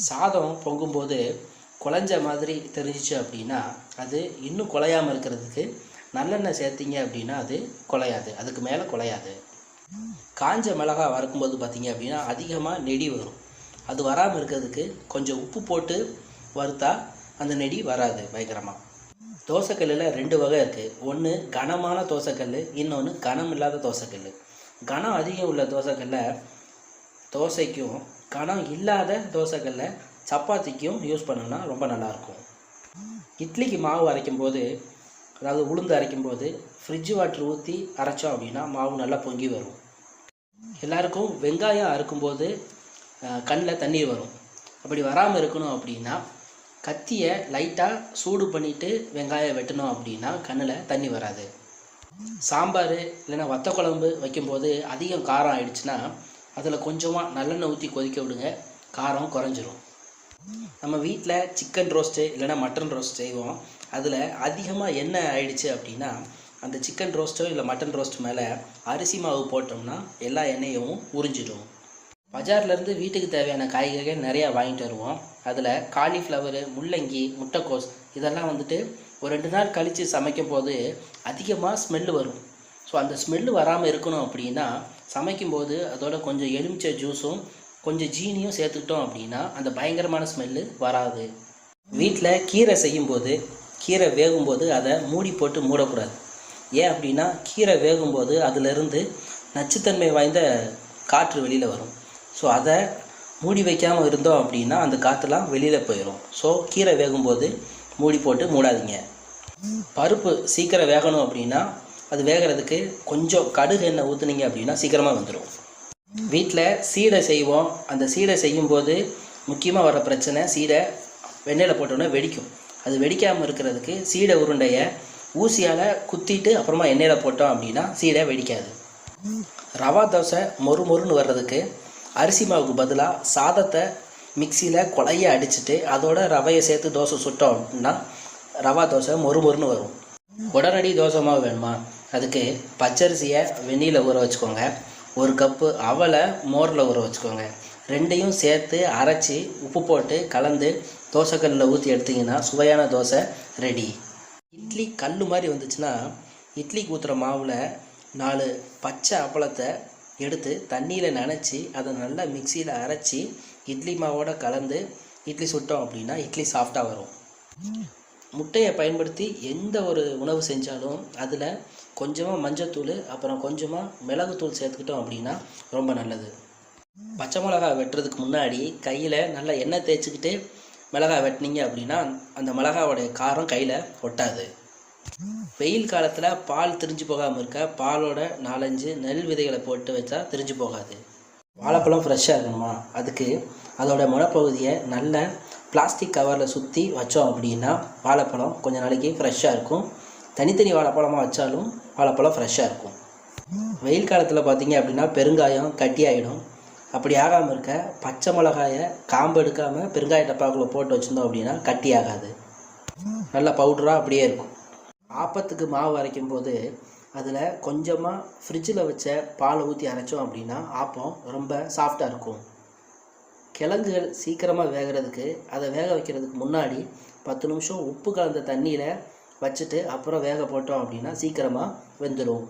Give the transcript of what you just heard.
சாதம் பொங்கும்போது குழஞ்ச மாதிரி தெரிஞ்சிச்சு அப்படின்னா அது இன்னும் குழையாமல் இருக்கிறதுக்கு நல்லெண்ணெய் சேர்த்திங்க அப்படின்னா அது குழையாது, அதுக்கு மேலே குழையாது. காஞ்ச மிளகாய் வறுக்கும்போது பார்த்திங்க அப்படின்னா அதிகமாக நெடி வரும். அது வராமல் இருக்கிறதுக்கு கொஞ்சம் உப்பு போட்டு வறுத்தா அந்த நெடி வராது பயங்கரமாக. தோசைக்கல்லில் 2 வகை இருக்குது. ஒன்று கனமான தோசைக்கல், இன்னொன்று கனம் இல்லாத தோசைக்கல். கனம் அதிகம் உள்ள தோசைக்கல்லை தோசைக்கும், கனம் இல்லாத தோசைக்கல்லை சப்பாத்திக்கும் யூஸ் பண்ணோன்னா ரொம்ப நல்லாயிருக்கும். இட்லிக்கு மாவு அரைக்கும்போது, அதாவது உளுந்து அரைக்கும்போது ஃப்ரிட்ஜ் வாட்டர் ஊற்றி அரைச்சோம் அப்படின்னா மாவு நல்லா பொங்கி வரும். எல்லாருக்கும் வெங்காயம் அறுக்கும்போது கண்ணில் தண்ணீர் வரும். அப்படி வராமல் இருக்கணும் அப்படின்னா கத்தியை லைட்டாக சூடு பண்ணிவிட்டு வெங்காயம் வெட்டணும் அப்படின்னா கண்ணில் தண்ணி வராது. சாம்பார் இல்லைன்னா வத்த குழம்பு வைக்கும்போது அதிகம் காரம் ஆயிடுச்சுன்னா அதில் கொஞ்சமாக நல்லெண்ணெய் ஊற்றி கொதிக்க விடுங்க, காரம் குறைஞ்சிரும். நம்ம வீட்டில் சிக்கன் ரோஸ்ட்டு இல்லைன்னா மட்டன் ரோஸ்ட் செய்வோம். அதில் அதிகமாக எண்ணெய் ஆயிடுச்சு அப்படின்னா அந்த சிக்கன் ரோஸ்ட்டோ இல்லை மட்டன் ரோஸ்ட் மேலே அரிசி மாவு போட்டோம்னா எல்லா எண்ணெயும் உறிஞ்சிடும். பஜார்லேருந்து வீட்டுக்கு தேவையான காய்கறிகள் நிறையா வாங்கிட்டு வருவோம். அதில் காலிஃப்ளவரு, முள்ளங்கி, முட்டைக்கோஸ் இதெல்லாம் ஒரு 2 நாள் கழித்து சமைக்கும் போது அதிகமாக ஸ்மெல்லு வரும். ஸோ அந்த ஸ்மெல்லு வராமல் இருக்கணும் அப்படின்னா சமைக்கும்போது அதோட கொஞ்சம் எலுமிச்சை ஜூஸும் கொஞ்சம் ஜீனியும் சேர்த்துக்கிட்டோம் அப்படின்னா அந்த பயங்கரமான ஸ்மெல்லு வராது. வீட்டில் கீரை செய்யும்போது, கீரை வேகும்போது அதை மூடி போட்டு மூடக்கூடாது. ஏன் அப்படின்னா கீரை வேகும்போது அதிலிருந்து நச்சுத்தன்மை வாய்ந்த காற்று வெளியில் வரும். ஸோ அதை மூடி வைக்காமல் இருந்தோம் அப்படின்னா அந்த காற்றுலாம் வெளியில் போயிடும். ஸோ கீரை வேகும்போது மூடி போட்டு மூடாதீங்க. பருப்பு சீக்கிரம் வேகணும் அப்படின்னா அது வேகிறதுக்கு கொஞ்சம் கடுகு எண்ணெய் ஊற்றுனீங்க அப்படின்னா சீக்கிரமாக வந்துடும். வீட்டில் சீடை செய்வோம். அந்த சீடை செய்யும்போது முக்கியமாக வர பிரச்சனை, சீடை வெண்ணெயில் போட்டோன்னே வெடிக்கும். அது வெடிக்காமல் இருக்கிறதுக்கு சீடை உருண்டையை ஊசியால் குத்திட்டு அப்புறமா எண்ணெயில் போட்டோம் அப்படின்னா சீடை வெடிக்காது. ரவா தோசை மொறுன்னு வர்றதுக்கு அரிசி மாவுக்கு பதிலாக சாதத்தை மிக்சியில் குழைய அடிச்சுட்டு அதோட ரவையை சேர்த்து தோசை சுட்டோம் அப்படின்னா ரவா தோசை மொறுன்னு வரும். உடனடி தோசை மாவு வேணுமா? அதுக்கு பச்சரிசியை வெந்நீரில் ஊற வச்சுக்கோங்க. 1 கப்பு அவலை மோரில் ஊற வச்சுக்கோங்க. 2யும் சேர்த்து அரைச்சி உப்பு போட்டு கலந்து தோசைக்கல்லில் ஊற்றி எடுத்திங்கன்னா சுவையான தோசை ரெடி. இட்லி கல் மாதிரி வந்துச்சுன்னா இட்லிக்கு ஊற்றுற மாவில் 4 பச்சை அப்பளத்தை எடுத்து தண்ணியில் நனைச்சி அதை நல்லா மிக்சியில் அரைச்சி இட்லி மாவோடு கலந்து இட்லி சுட்டோம் அப்படின்னா இட்லி சாஃப்டாக வரும். முட்டையை பயன்படுத்தி எந்த ஒரு உணவு செஞ்சாலும் அதில் கொஞ்சமாக மஞ்சத்தூள் அப்புறம் கொஞ்சமாக மிளகுத்தூள் சேர்த்துக்கிட்டோம் அப்படின்னா ரொம்ப நல்லது. பச்சை மிளகாய் வெட்டுறதுக்கு முன்னாடி கையில் நல்லா எண்ணெய் தேய்ச்சிக்கிட்டு மிளகாய் வெட்டினீங்க அப்படின்னா அந்த மிளகாவோடைய காரம் கையில் ஒட்டாது. வெயில் காலத்தில் பால் திரிஞ்சு போகாமல் இருக்க பாலோட 4-5 நெல் விதைகளை போட்டு வச்சா திரிஞ்சு போகாது. வாழைப்பழம் ஃப்ரெஷ்ஷாக இருக்கணுமா? அதுக்கு அதோட முனைப்பகுதியை நல்ல பிளாஸ்டிக் கவரில் சுற்றி வச்சோம் அப்படின்னா வாழைப்பழம் கொஞ்சம் நாளைக்கு ஃப்ரெஷ்ஷாக இருக்கும். தனித்தனி வாழைப்பழமாக வச்சாலும் வாழைப்பழம் ஃப்ரெஷ்ஷாக இருக்கும். வெயில் காலத்தில் பார்த்திங்க அப்படின்னா பெருங்காயம் கட்டி ஆகிடும். அப்படி ஆகாமல் இருக்க பச்சை மிளகாயை காம்பு எடுக்காமல் பெருங்காய டப்பாக்குள்ளே போட்டு வச்சுருந்தோம் அப்படின்னா கட்டி ஆகாது, நல்லா பவுடராக அப்படியே இருக்கும். ஆப்பத்துக்கு மாவு அரைக்கும் போது அதில் கொஞ்சமாக ஃப்ரிட்ஜில் வச்ச பாலை ஊற்றி அரைச்சோம் அப்படின்னா ஆப்பம் ரொம்ப சாஃப்டாக இருக்கும். கிழங்குகள் சீக்கிரமாக வேகிறதுக்கு அதை வேக வைக்கிறதுக்கு முன்னாடி 10 நிமிஷம் உப்பு கலந்த தண்ணியில் வச்சுட்டு அப்புறம் வேக போட்டோம் அப்படின்னா சீக்கிரமாக வெந்துடும்.